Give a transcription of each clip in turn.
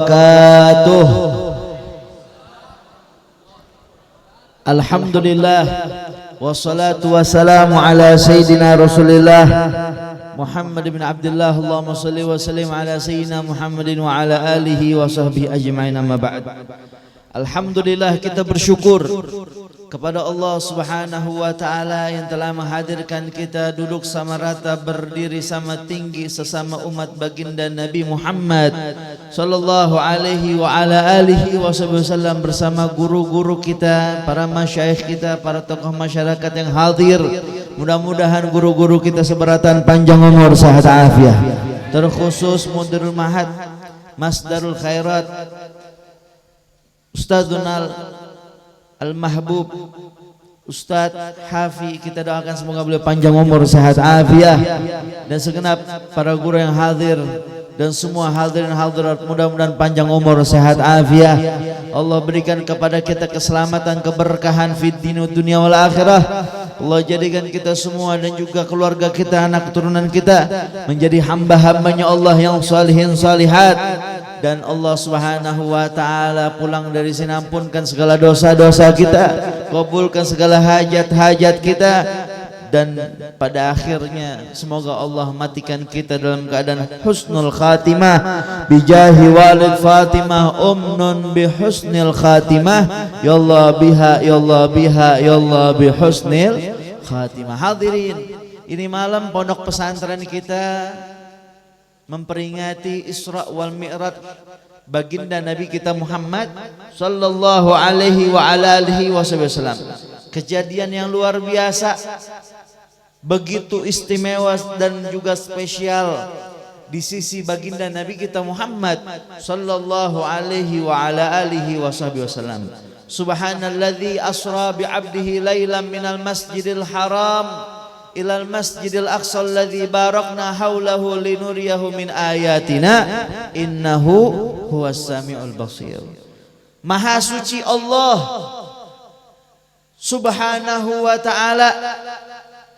wabarakatuh. Alhamdulillah wassalatu wassalamu ala sayyidina Rasulillah Muhammad bin Abdullah. Allahumma salli wa sallim ala sayyidina Muhammadin wa ala alihi wa sahbihi ajma'in, amma ba'd. Alhamdulillah, kita bersyukur kepada Allah Subhanahu wa ta'ala yang telah menghadirkan kita duduk sama rata, berdiri sama tinggi sesama umat baginda Nabi Muhammad sallallahu alaihi wa ala alihi wasallam bersama guru-guru kita, para masyayikh kita, para tokoh masyarakat yang hadir. Mudah-mudahan guru-guru kita seberatan panjang umur, sehat afiat. Terkhusus Mudirul Mahad Masdarul Khairat Ustadzunal Al-Mahbub Ustadz Hafi, kita doakan semoga beliau panjang umur, sehat afiat, dan segenap para guru yang hadir dan semua hadirin hadirat mudah-mudahan panjang umur, sehat afiat. Allah berikan kepada kita keselamatan, keberkahan fid dunia wal akhirah. Allah jadikan kita semua dan juga keluarga kita, anak keturunan kita menjadi hamba-hambanya Allah yang salihin salihat. Dan Allah Subhanahu wa ta'ala pulang dari sini ampunkan segala dosa-dosa kita, kabulkan segala hajat-hajat kita, dan pada akhirnya semoga Allah matikan kita dalam keadaan husnul khatimah bijahi walid Fatimah umnun bihusnil khatimah ya Allah biha ya Allah biha ya Allah bihusnil khatimah. Hadirin, ini malam pondok pesantren kita memperingati Isra wal Mi'raj baginda Nabi kita Muhammad sallallahu alaihi wa ala alihi wasallam. Kejadian yang luar biasa, begitu istimewa dan juga spesial di sisi baginda Nabi kita Muhammad sallallahu alaihi wa ala alihi wasallam. Subhanalladzi asra bi 'abdihi lailan minal masjidil haram ilal masjidil aqsa alladzi barakna haulahu linuriyahu min ayatina innahu huwas samiul basir. Maha suci Allah Subhanahu wa ta'ala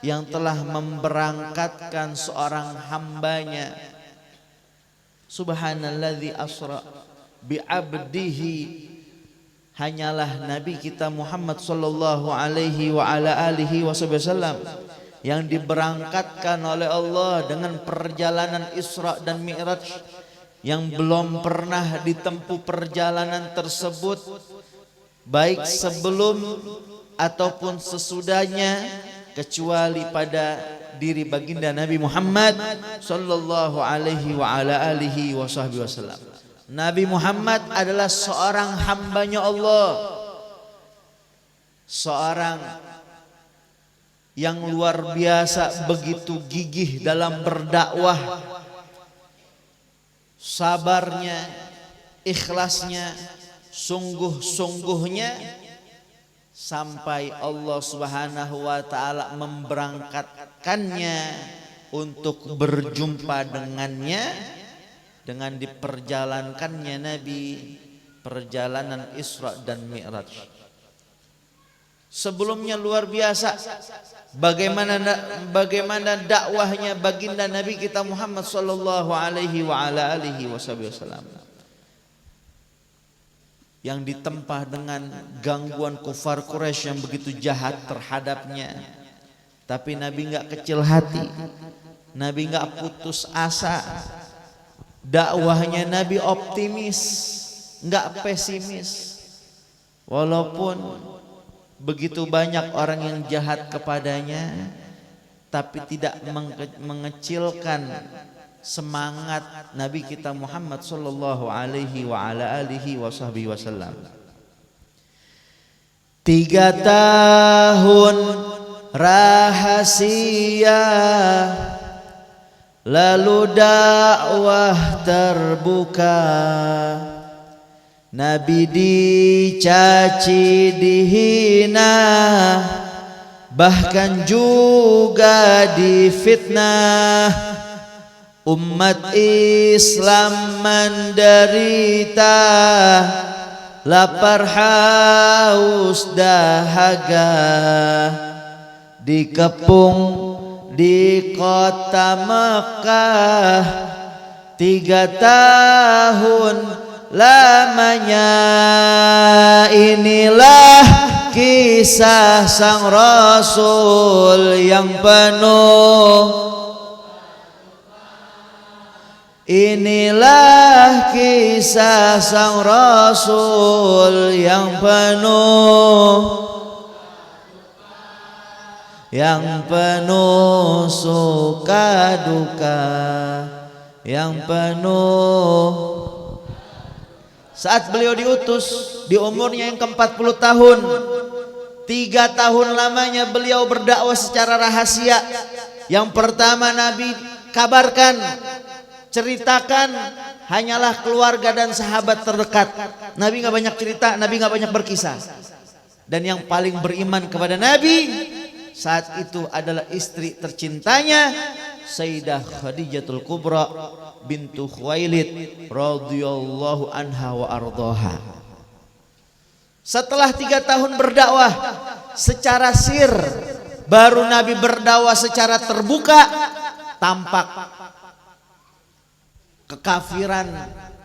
yang telah memberangkatkan seorang hambanya. Subhanalladzi asra bi 'abdihi, hanyalah Nabi kita Muhammad sallallahu alaihi wa ala alihi wasallam yang diberangkatkan oleh Allah dengan perjalanan Isra dan Mi'raj yang belum pernah ditempuh perjalanan tersebut, baik sebelum ataupun sesudahnya, kecuali pada diri baginda Nabi Muhammad sallallahu alaihi wa ala alihi wasallam. Nabi Muhammad adalah seorang hambanya Allah, seorang yang luar biasa, begitu gigih dalam berdakwah, sabarnya, ikhlasnya, sungguh-sungguhnya, sampai Allah Subhanahu wa ta'ala memberangkatkannya untuk berjumpa dengannya dengan diperjalankannya Nabi perjalanan Isra dan Mi'raj. Sebelumnya luar biasa bagaimana dakwahnya baginda Nabi kita Muhammad sallallahu alaihi wa ala alihi wasallam yang ditempa dengan gangguan kufar Quraisy yang begitu jahat terhadapnya. Tapi Nabi enggak kecil hati, Nabi enggak putus asa. Dakwahnya Nabi optimis, enggak pesimis. Walaupun begitu banyak orang yang jahat kepadanya, tapi tidak mengecilkan semangat Nabi kita Muhammad sallallahu alaihi wa ala alihi wasallam. 3 tahun rahasia, lalu dakwah terbuka. Nabi dicaci, dihina, bahkan juga difitnah. Umat Islam menderita, lapar haus dahaga, dikepung di kota Mekah 3 tahun lamanya. Inilah kisah sang Rasul yang penuh. Inilah kisah sang Rasul yang penuh suka duka, yang penuh. Saat beliau diutus di umurnya yang ke-40 tahun, 3 tahun lamanya beliau berdakwah secara rahasia. Yang pertama Nabi kabarkan, ceritakan hanyalah keluarga dan sahabat terdekat. Nabi nggak banyak cerita, Nabi nggak banyak berkisah. Dan yang paling beriman kepada Nabi saat itu adalah istri tercintanya, Sayyidah Khadijatul Kubra bintu Khuwailid radhiyallahu anha wa ardhaha. Setelah 3 tahun berdakwah secara sir, baru Nabi berdakwah secara terbuka. Tampak kekafiran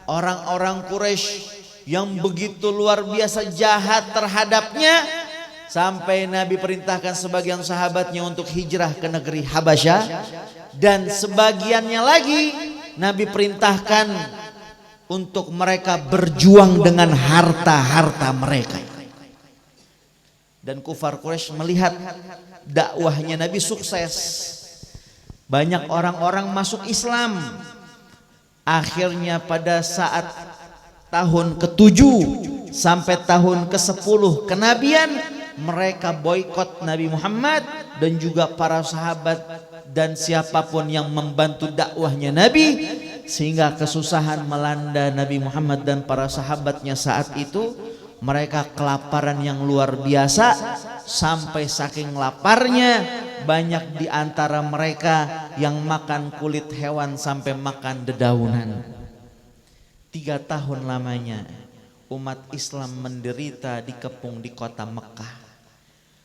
orang-orang Quraisy yang begitu luar biasa jahat terhadapnya, sampai Nabi perintahkan sebagian sahabatnya untuk hijrah ke negeri Habasyah, dan sebagiannya lagi Nabi perintahkan untuk mereka berjuang dengan harta-harta mereka. Dan kufar Quraisy melihat dakwahnya Nabi sukses, banyak orang-orang masuk Islam. Akhirnya pada saat tahun ke-7 sampai tahun ke-10 kenabian, mereka boikot Nabi Muhammad dan juga para sahabat dan siapapun yang membantu dakwahnya Nabi, sehingga kesusahan melanda Nabi Muhammad dan para sahabatnya saat itu. Mereka kelaparan yang luar biasa, sampai saking laparnya banyak di antara mereka yang makan kulit hewan sampai makan dedaunan. 3 tahun lamanya umat Islam menderita dikepung di kota Mekah.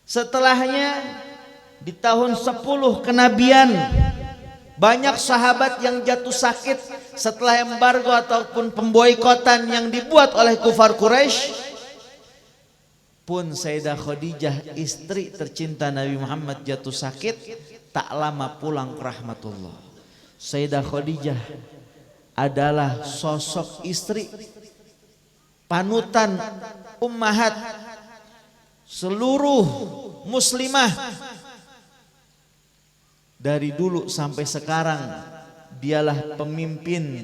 Setelahnya di tahun 10 kenabian, banyak sahabat yang jatuh sakit setelah embargo ataupun pemboikotan yang dibuat oleh kufar Quraisy. Pun Sayyidah Khadijah, istri tercinta Nabi Muhammad, jatuh sakit, tak lama pulang ke rahmatullah. Sayyidah Khadijah adalah sosok istri panutan ummahat seluruh muslimah. Dari dulu sampai sekarang dialah pemimpin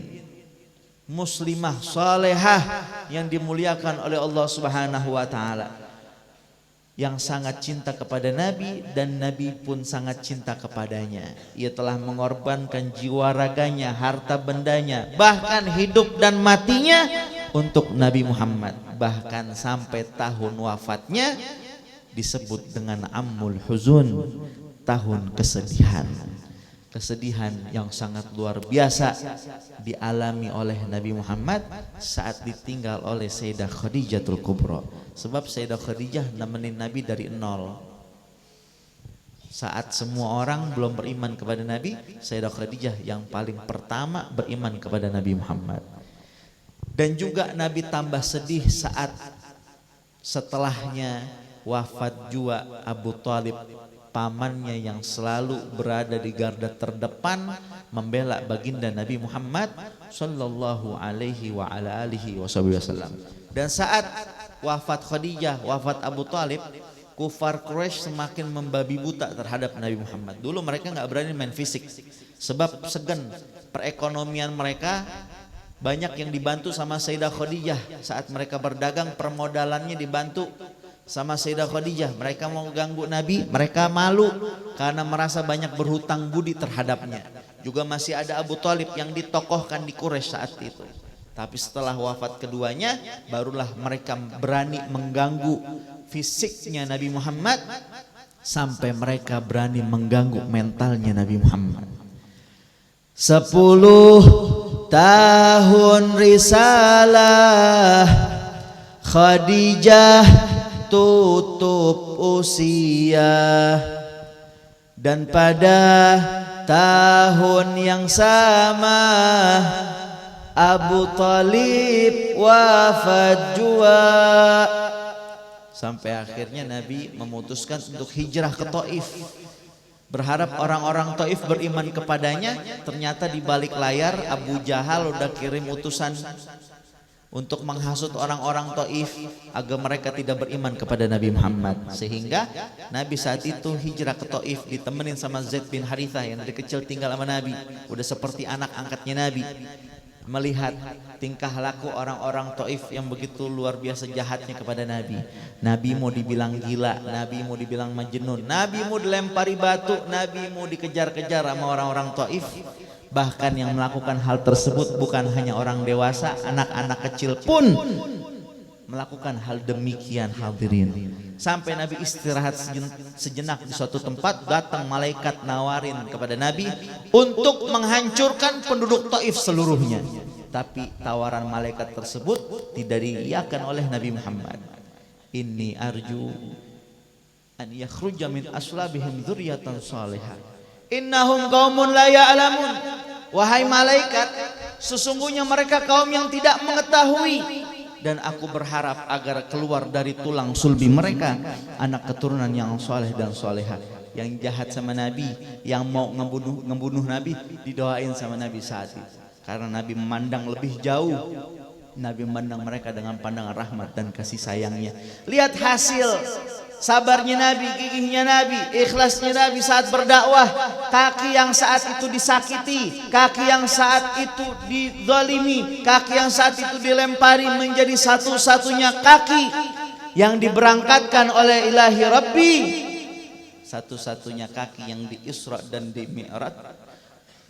muslimah salehah yang dimuliakan oleh Allah Subhanahu wa taala, yang sangat cinta kepada Nabi dan Nabi pun sangat cinta kepadanya. Ia telah mengorbankan jiwa raganya, harta bendanya, bahkan hidup dan matinya untuk Nabi Muhammad. Bahkan sampai tahun wafatnya disebut dengan Ammul Huzun, tahun kesedihan. Kesedihan yang sangat luar biasa dialami oleh Nabi Muhammad saat ditinggal oleh Sayyidah Khadijatul Kubra. Sebab Sayyidah Khadijah nemenin Nabi dari nol. Saat semua orang belum beriman kepada Nabi, Sayyidah Khadijah yang paling pertama beriman kepada Nabi Muhammad. Dan juga Nabi tambah sedih saat setelahnya wafat juga Abu Thalib, pamannya yang selalu berada di garda terdepan membela baginda Nabi Muhammad sallallahu alaihi wa ala alihi wasallam. Dan saat wafat Khadijah, wafat Abu Thalib, kufar Quraisy semakin membabi buta terhadap Nabi Muhammad. Dulu mereka nggak berani main fisik, sebab segan perekonomian mereka. Banyak yang dibantu sama Sayyidah Khadijah. Saat mereka berdagang, permodalannya dibantu sama Sayyidah Khadijah. Mereka mau ganggu Nabi, mereka malu karena merasa banyak berhutang budi terhadapnya. Juga masih ada Abu Thalib yang ditokohkan di Quraisy saat itu. Tapi setelah wafat keduanya, barulah mereka berani mengganggu fisiknya Nabi Muhammad, sampai mereka berani mengganggu mentalnya Nabi Muhammad. 10 tahun risalah Khadijah tutup usia, dan pada tahun yang sama Abu Talib wafat jua. Sampai akhirnya Nabi memutuskan untuk hijrah ke Taif, berharap orang-orang Taif beriman kepadanya. Ternyata di balik layar Abu Jahal udah kirim utusan untuk menghasut orang-orang Taif agar mereka tidak beriman kepada Nabi Muhammad. Sehingga Nabi saat itu hijrah ke Taif ditemenin sama Zaid bin Harithah yang dari kecil tinggal sama Nabi, udah seperti anak angkatnya Nabi. Melihat tingkah laku orang-orang Taif yang begitu luar biasa jahatnya kepada Nabi. Nabi mau dibilang gila, Nabi mau dibilang majnun, Nabi mau dilempari batu, Nabi mau dikejar-kejar sama orang-orang Taif. Bahkan yang melakukan hal tersebut bukan hanya orang dewasa, anak-anak kecil pun melakukan hal demikian, hadirin. Sampai Nabi istirahat sejenak di suatu tempat, datang malaikat nawarin kepada Nabi untuk menghancurkan penduduk Taif seluruhnya. Tapi tawaran malaikat tersebut tidak diiyakan oleh Nabi Muhammad. Inni arju an yakhruja min aslabihim dzurriyyatan salihah. Innahum qaumun la ya'lamun. Wahai malaikat, sesungguhnya mereka kaum yang tidak mengetahui, dan aku berharap agar keluar dari tulang sulbi mereka anak keturunan yang soleh dan soleha. Yang jahat sama Nabi, yang mau ngebunuh Nabi, didoain sama Nabi saat itu. Karena Nabi memandang lebih jauh. Nabi memandang mereka dengan pandangan rahmat dan kasih sayangnya. Lihat hasil sabarnya Nabi, gigihnya Nabi, ikhlasnya Nabi saat berdakwah. Kaki yang saat itu disakiti, kaki yang saat itu dizalimi, kaki yang saat itu dilempari menjadi satu-satunya kaki yang diberangkatkan oleh Ilahi Rabbi, satu-satunya kaki yang di Isra dan di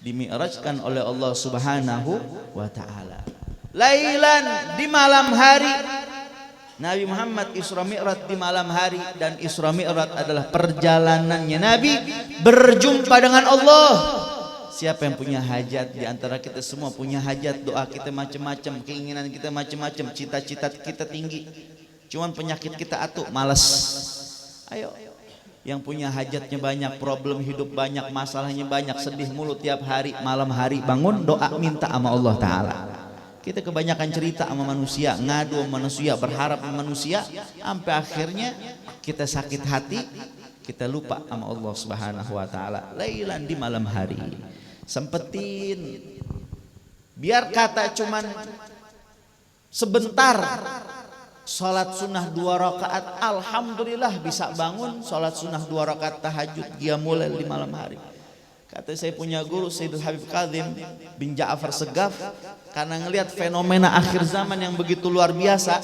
Mi'rajkan oleh Allah Subhanahu wa ta'ala. Lailan, di malam hari. Nabi Muhammad Isra Mi'raj di malam hari, dan Isra Mi'raj adalah perjalanannya Nabi berjumpa dengan Allah. Siapa yang punya hajat di antara kita semua punya hajat, doa kita macam-macam, keinginan kita macam-macam, cita-cita kita tinggi. Cuman penyakit kita atuh malas. Ayo, yang punya hajatnya banyak, problem hidup banyak, masalahnya banyak, sedih mulu tiap hari, malam hari bangun doa minta sama Allah Ta'ala. Kita kebanyakan cerita sama manusia, ngadu sama manusia, berharap sama manusia, sampai akhirnya kita sakit hati, kita lupa sama Allah Subhanahu wa ta'ala. Lailan, di malam hari, sempetin, biar kata cuman sebentar, sholat sunnah 2 rakaat, alhamdulillah bisa bangun sholat sunnah 2 rakaat tahajud qiyamul lail di malam hari. Kata saya punya guru Sayyidul Habib Kadzim bin Ja'far Segaf, karena ngelihat fenomena akhir zaman yang begitu luar biasa,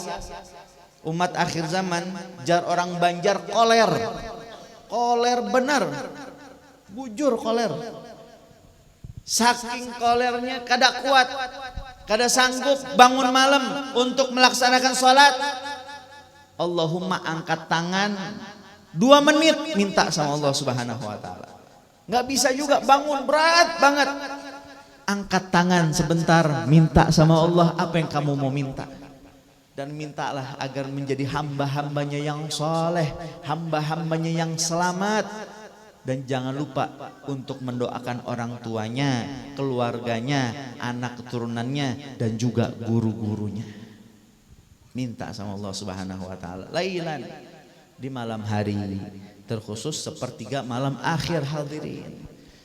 umat akhir zaman, jar orang Banjar koler benar, bujur koler, saking kolernya kada kuat, kada sanggup bangun malam untuk melaksanakan sholat. Allahumma angkat tangan 2 menit minta sama Allah Subhanahu wa ta'ala. Nggak bisa juga bangun, berat banget. Angkat tangan sebentar, minta sama Allah apa yang kamu mau minta. Dan mintalah agar menjadi hamba-hambanya yang soleh, hamba-hambanya yang selamat. Dan jangan lupa untuk mendoakan orang tuanya, keluarganya, anak keturunannya, dan juga guru-gurunya. Minta sama Allah Subhanahu wa ta'ala. Lailan, di malam hari, terkhusus sepertiga malam akhir, hadirin.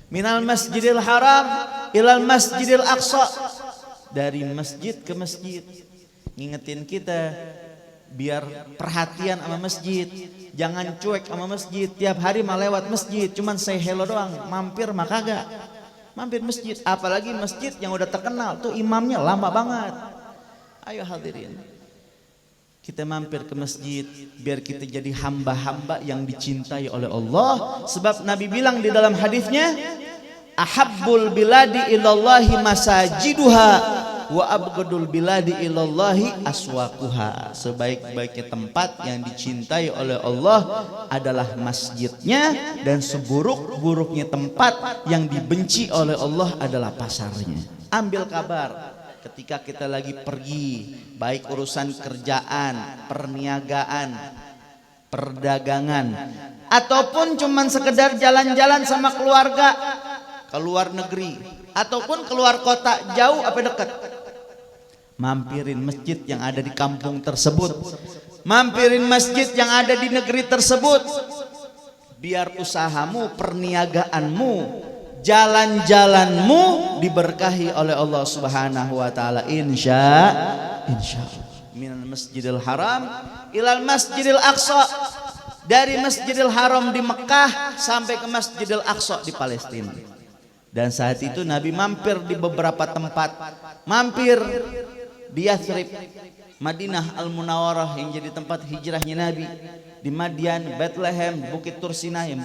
Minal masjidil haram ilal masjidil aqsa, dari masjid ke masjid. Ngingetin kita biar perhatian sama masjid, jangan cuek sama masjid. Tiap hari mah lewat masjid, cuman say hello doang, mampir mah kagak. Mampir masjid, apalagi masjid yang udah terkenal tuh imamnya lama banget. Ayo hadirin, kita mampir ke masjid biar kita jadi hamba-hamba yang dicintai oleh Allah. Sebab Nabi bilang di dalam hadisnya, ahabbul biladi ilallahi masajiduha wa abghadul biladi ilallahi aswaquha. Sebaik-baiknya tempat yang dicintai oleh Allah adalah masjidnya, dan seburuk-buruknya tempat yang dibenci oleh Allah adalah pasarnya. Ambil kabar ketika kita lagi pergi, baik urusan kerjaan, perniagaan, perdagangan, ataupun cuman sekedar jalan-jalan sama keluarga ke luar negeri, ataupun keluar kota, jauh apa dekat. Mampirin masjid yang ada di kampung tersebut, mampirin masjid yang ada di negeri tersebut, biar usahamu, perniagaanmu, jalan-jalanmu diberkahi oleh Allah Subhanahu wa taala. Insya Allah. Minal Masjidil Haram ilal Masjidil Aqsa, dari Masjidil Haram di Mekah sampai ke Masjidil Aqsa di Palestina. Dan saat itu Nabi mampir di beberapa tempat, mampir di Yathrib, Madinah Al-Munawwarah yang jadi tempat hijrahnya Nabi, di Madian, Bethlehem, Bukit Tursina yang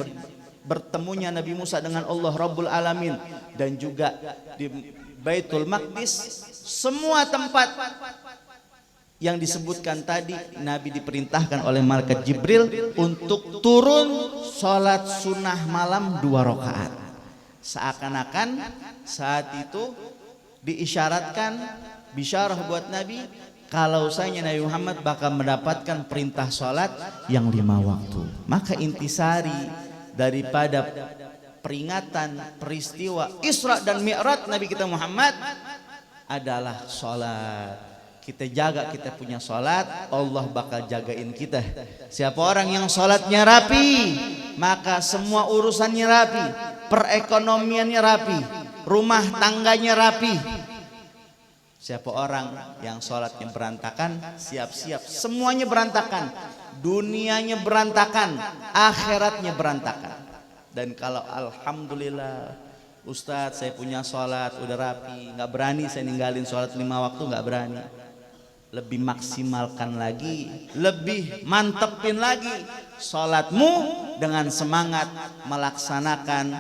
bertemunya Nabi Musa dengan Allah Rabbul Alamin, dan juga di Baitul Maqdis. Semua tempat yang disebutkan tadi Nabi diperintahkan oleh malaikat Jibril untuk turun sholat sunnah malam 2 rakaat. Seakan-akan saat itu diisyaratkan, bisyarah buat Nabi, kalau saya Nabi Muhammad bakal mendapatkan perintah sholat yang 5 waktu. Maka intisari daripada peringatan peristiwa Isra dan Mi'raj Nabi kita Muhammad adalah sholat. Kita jaga, kita punya sholat, Allah bakal jagain kita. Siapa orang yang sholatnya rapi, maka semua urusannya rapi, perekonomiannya rapi, rumah tangganya rapi. Siapa orang yang sholatnya berantakan, siap-siap semuanya berantakan, dunianya berantakan, akhiratnya berantakan. Dan kalau alhamdulillah Ustadz saya punya sholat udah rapi, nggak berani saya ninggalin sholat 5 waktu, nggak berani. Lebih maksimalkan lagi, lebih mantepin lagi sholatmu dengan semangat melaksanakan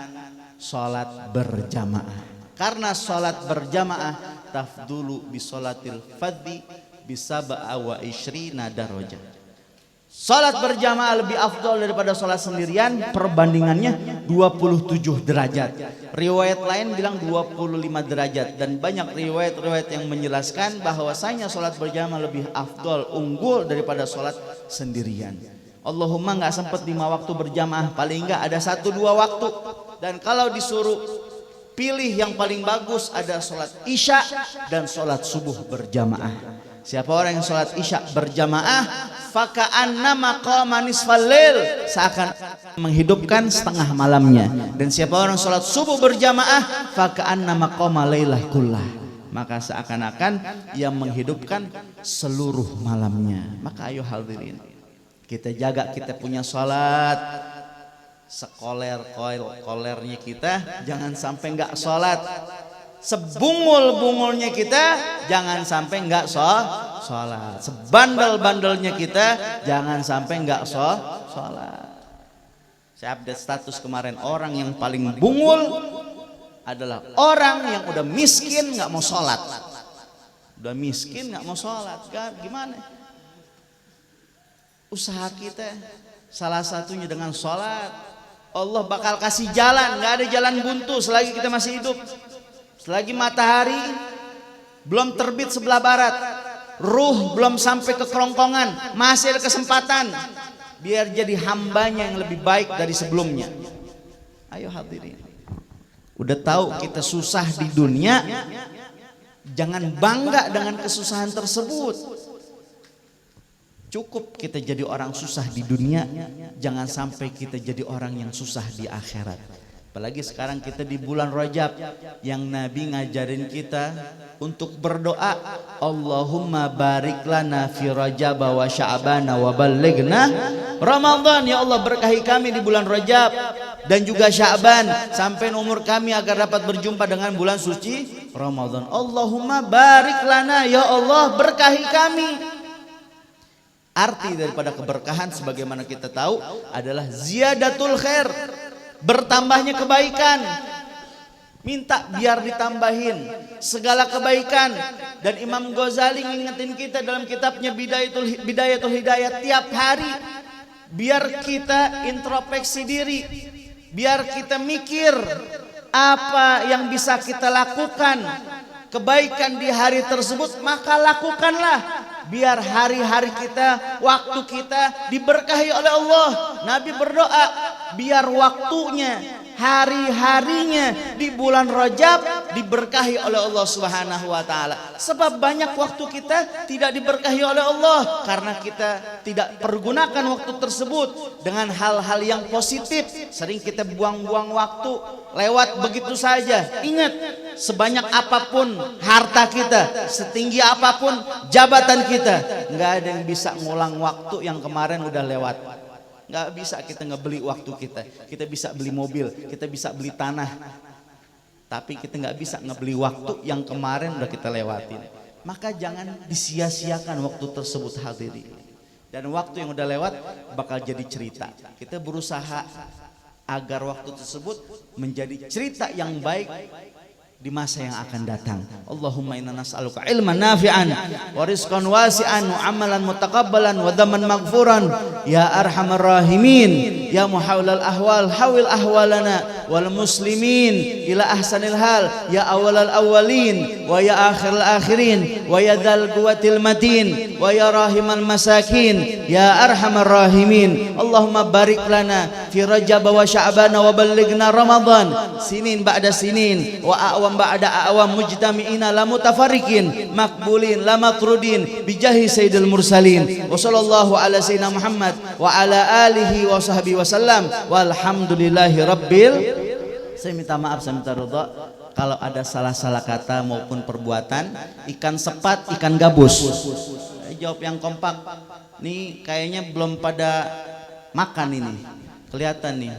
sholat berjamaah. Karena sholat berjamaah tafdulu bi sholatil fadhi bisab'a wa ishrina darajah. Sholat berjamaah lebih afdal daripada sholat sendirian, perbandingannya 27 derajat. Riwayat lain bilang 25 derajat, dan banyak riwayat-riwayat yang menjelaskan bahwasanya sholat berjamaah lebih afdal, unggul daripada sholat sendirian. Allahumma nggak sempat 5 waktu berjamaah, paling nggak ada 1-2 waktu. Dan kalau disuruh pilih yang paling bagus, ada sholat isya dan sholat subuh berjamaah. Siapa orang yang sholat isya berjamaah, faka'annama qama nisfal lail, seakan menghidupkan setengah malamnya. Dan siapa orang sholat subuh berjamaah, faka'annama qama lailah kullah, maka seakan-akan ia menghidupkan seluruh malamnya. Maka ayo hadirin, kita jaga, kita punya sholat. Sekolernya kita jangan sampai nggak sholat, sebungul-bungulnya kita jangan sampai nggak sholat, sebandel-bandelnya kita jangan sampai nggak sholat. Saya update status kemarin, orang yang paling bungul adalah orang yang udah miskin nggak mau sholat. Udah miskin nggak mau sholat, kan? Gimana? Usaha kita salah satunya dengan sholat. Allah bakal kasih jalan, nggak ada jalan buntu selagi kita masih hidup. Selagi matahari belum terbit sebelah barat, ruh belum sampai ke kerongkongan, masih ada kesempatan biar jadi hambanya yang lebih baik dari sebelumnya. Ayo hadirin, udah tahu kita susah di dunia, jangan bangga dengan kesusahan tersebut. Cukup kita jadi orang susah di dunia, jangan sampai kita jadi orang yang susah di akhirat. Apalagi sekarang kita di bulan Rajab yang Nabi ngajarin kita untuk berdoa, Allahumma barik lana fi Rajab wa Sya'ban wa ballighna Ramadan. Ya Allah, berkahi kami di bulan Rajab dan juga Sya'ban, sampai umur kami agar dapat berjumpa dengan bulan suci Ramadan. Allahumma barik lana, ya Allah berkahi kami. Arti daripada keberkahan sebagaimana kita tahu adalah ziyadatul khair, bertambahnya kebaikan. Minta biar ditambahin segala kebaikan. Dan Imam Ghazali ngingetin kita dalam kitabnya Bidayatul Hidayah tiap hari, biar kita introspeksi diri, biar kita mikir apa yang bisa kita lakukan kebaikan di hari tersebut, maka lakukanlah. Biar hari-hari kita, waktu kita diberkahi oleh Allah. Nabi berdoa biar waktunya hari-harinya di bulan Rajab diberkahi oleh Allah Subhanahu wa taala. Sebab banyak waktu kita tidak diberkahi oleh Allah karena kita tidak pergunakan waktu tersebut dengan hal-hal yang positif. Sering kita buang-buang waktu lewat begitu saja. Ingat, sebanyak apapun harta kita, setinggi apapun jabatan kita, nggak ada yang bisa ngulang waktu yang kemarin udah lewat. Nggak bisa kita ngebeli waktu kita. Kita bisa beli mobil, kita bisa beli tanah, tapi kita nggak bisa ngebeli waktu yang kemarin udah kita lewatin. Maka jangan disia-siakan waktu tersebut hadirin. Dan waktu yang udah lewat bakal jadi cerita. Kita berusaha agar waktu tersebut menjadi cerita yang baik di masa yang akan datang. Allahumma inna nas'aluka ilman nafi'an wa rizqan wasi'an wa amalan mutaqabbalan wa daman maghfuran ya arhamar rahimin ya muhawwilal ahwal hawil ahwalana wal muslimin ila ahsanil hal ya awalal awwalin wa ya akhiril akhirin wa ya dzal quwwatil matin wa ya rahimal masakin ya arhamar rahimin. Allahumma barik lana fi rajab wa sya'ban wa ballighna ramadan sinin ba'da sinin wa a'wam ba'da a'wam mujtami'ina la mutafarikin makbulin la matrudin bijahi sayyidil mursalin wa sallallahu ala sayyidina Muhammad wa ala alihi wa sahbihi wasallam walhamdulillahi rabbil. Saya minta maaf, saya minta ridha kalau ada salah-salah kata maupun perbuatan. Ikan sepat, ikan gabus. Jawab yang kompak. Nih kayaknya belum pada makan ini. Kelihatan nih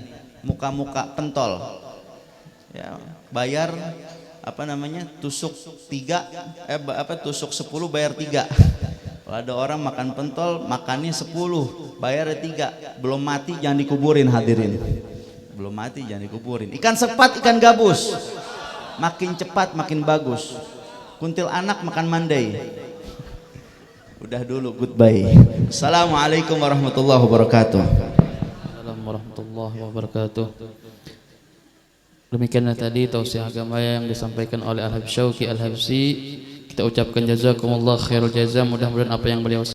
muka-muka pentol. Ya, bayar apa namanya, tusuk 3 tusuk 10 bayar 3. Kalau ada orang makan pentol makannya 10 bayar 3, belum mati jangan dikuburin hadirin, belum mati jangan dikuburin. Ikan sepat, ikan gabus, makin cepat makin bagus. Kuntil anak makan mandai. Udah dulu, goodbye. Assalamualaikum warahmatullahi wabarakatuh. Assalamualaikum warahmatullahi wabarakatuh. Demikianlah tadi tausiah agama yang disampaikan oleh Al-Habib Syauqi Al-Habsi. Kita ucapkan jazakumullah khairul jazaa. Mudah-mudahan apa yang beliau